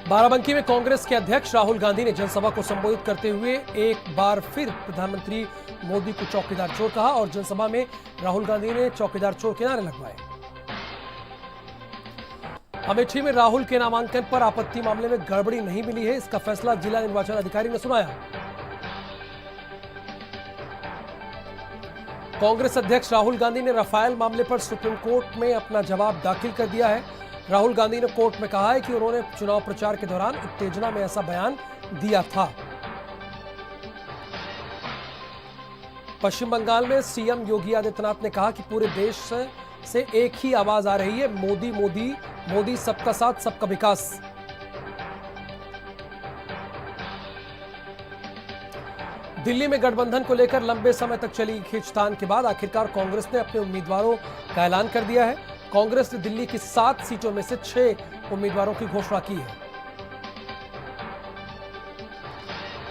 बाराबंकी में कांग्रेस के अध्यक्ष राहुल गांधी ने जनसभा को संबोधित करते हुए एक बार फिर प्रधानमंत्री मोदी को चौकीदार चोर कहा और जनसभा में राहुल गांधी ने चौकीदार चोर के नारे लगवाए। अमेठी में राहुल के नामांकन पर आपत्ति मामले में गड़बड़ी नहीं मिली है, इसका फैसला जिला निर्वाचन अधिकारी ने सुनाया। कांग्रेस अध्यक्ष राहुल गांधी ने राफेल मामले पर सुप्रीम कोर्ट में अपना जवाब दाखिल कर दिया है। राहुल गांधी ने कोर्ट में कहा है कि उन्होंने चुनाव प्रचार के दौरान उत्तेजना में ऐसा बयान दिया था। पश्चिम बंगाल में सीएम योगी आदित्यनाथ ने कहा कि पूरे देश से एक ही आवाज आ रही है, मोदी मोदी मोदी, सबका साथ सबका विकास। दिल्ली में गठबंधन को लेकर लंबे समय तक चली खींचतान के बाद आखिरकार कांग्रेस ने अपने उम्मीदवारों का ऐलान कर दिया है। कांग्रेस ने दिल्ली की 7 सीटों में से 6 उम्मीदवारों की घोषणा की है।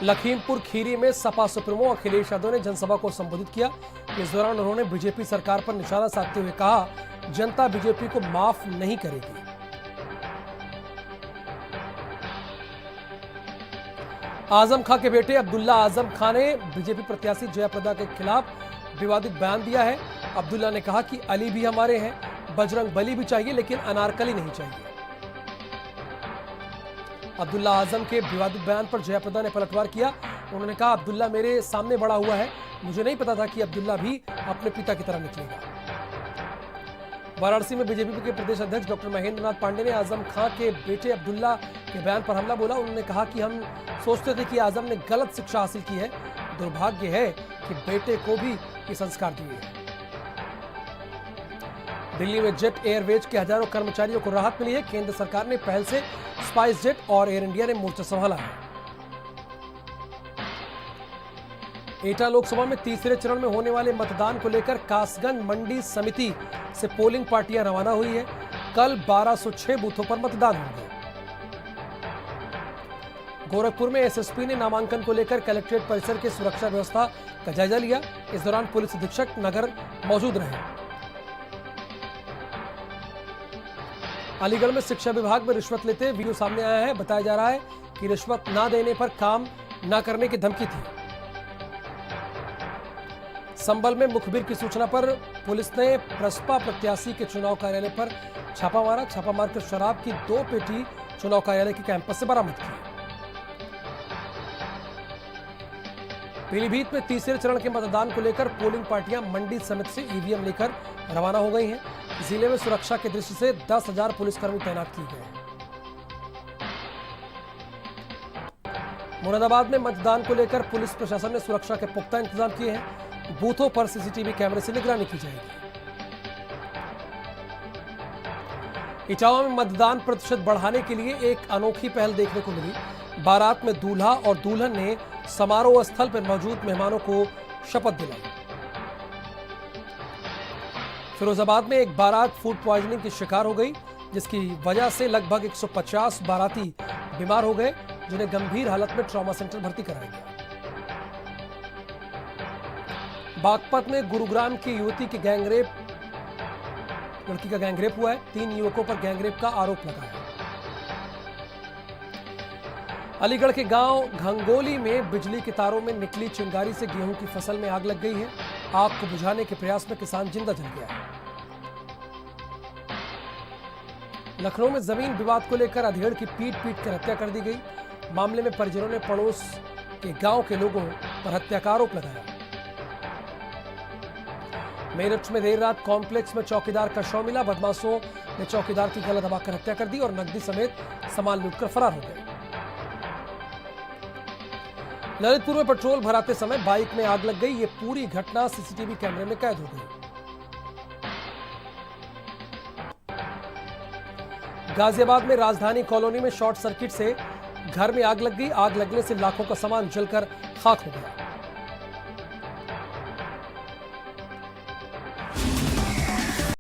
लखीमपुर खीरी में सपा सुप्रीमो अखिलेश यादव ने जनसभा को संबोधित किया। इस दौरान उन्होंने बीजेपी सरकार पर निशाना साधते हुए कहा, जनता बीजेपी को माफ नहीं करेगी। आजम खां के बेटे अब्दुल्ला आजम खां ने बीजेपी प्रत्याशी जयाप्रदा के खिलाफ विवादित बयान दिया है। अब्दुल्ला ने कहा कि अली भी हमारे हैं, बजरंग बली भी चाहिए लेकिन अनारकली नहीं चाहिए। अब्दुल्ला आजम के विवादित बयान पर जयाप्रदा ने पलटवार किया। उन्होंने कहा, अब्दुल्ला मेरे सामने बड़ा हुआ है, मुझे नहीं पता था कि अब्दुल्ला भी अपने पिता की तरह निकलेगा। वाराणसी में बीजेपी के प्रदेश अध्यक्ष डॉक्टर महेंद्र नाथ पांडे ने आजम खां के बेटे अब्दुल्ला के बयान पर हमला बोला। उन्होंने कहा कि हम सोचते थे कि आजम ने गलत शिक्षा हासिल की है, दुर्भाग्य है कि बेटे को भी ये संस्कार दिए हैं। दिल्ली में जेट एयरवेज के हजारों कर्मचारियों को राहत मिली है। केंद्र सरकार ने पहल से स्पाइस जेट और एयर इंडिया ने मोर्चा संभाला है। एटा लोकसभा में तीसरे चरण में होने वाले मतदान को लेकर कासगंज मंडी समिति से पोलिंग पार्टियां रवाना हुई है। कल 1206 बूथों पर मतदान होंगे। गोरखपुर में एसएसपी ने नामांकन को लेकर कलेक्ट्रेट परिसर की सुरक्षा व्यवस्था का जायजा लिया। इस दौरान पुलिस अधीक्षक नगर मौजूद रहे। अलीगढ़ में शिक्षा विभाग में रिश्वत लेते वीडियो सामने आया है। बताया जा रहा है कि रिश्वत ना देने पर काम ना करने की धमकी थी। संभल में मुखबिर की सूचना पर पुलिस ने प्रसपा प्रत्याशी के चुनाव कार्यालय पर छापा मारा। छापा मारकर शराब की 2 पेटी चुनाव कार्यालय के कैंपस से बरामद की। पीलीभीत में तीसरे चरण के मतदान को लेकर पोलिंग पार्टियां मंडी समिति से ईवीएम लेकर रवाना हो गई हैं। जिले में सुरक्षा की दृष्टि से 10,000 पुलिसकर्मी तैनात किए गए हैं। मुरादाबाद में मतदान को लेकर पुलिस प्रशासन ने सुरक्षा के पुख्ता इंतजाम किए हैं। बूथों पर सीसीटीवी कैमरे से निगरानी की जाएगी। इटावा में मतदान प्रतिशत बढ़ाने के लिए एक अनोखी पहल देखने को मिली। बारात में दूल्हा और दुल्हन ने समारोह स्थल पर मौजूद मेहमानों को शपथ दिलाई। फिरोजाबाद में एक बारात फूड पॉइजनिंग की शिकार हो गई, जिसकी वजह से लगभग 150 बाराती बीमार हो गए, जिन्हें गंभीर हालत में ट्रॉमा सेंटर भर्ती कराया गया। बागपत में गुरुग्राम की युवती की लड़की का गैंगरेप हुआ है। 3 युवकों पर गैंगरेप का आरोप लगा है। अलीगढ़ के गांव घंगोली में बिजली के तारों में निकली चिंगारी से गेहूं की फसल में आग लग गई है। आग को बुझाने के प्रयास में किसान जिंदा जल गया है। लखनऊ में जमीन विवाद को लेकर अधेड़ की पीट कर हत्या कर दी गई। मामले में परिजनों ने पड़ोस के गांव के लोगों पर हत्या का आरोप लगाया। मेरठ में देर रात कॉम्प्लेक्स में चौकीदार का शव मिला। बदमाशों ने चौकीदार की गला दबाकर हत्या कर दी और नकदी समेत सामान लूटकर फरार हो गए। ललितपुर में पेट्रोल भराते समय बाइक में आग लग गई। ये पूरी घटना सीसीटीवी कैमरे में कैद हो गई। गाजियाबाद में राजधानी कॉलोनी में शॉर्ट सर्किट से घर में आग लग गई। आग लगने से लाखों का सामान जलकर खाक हो गया।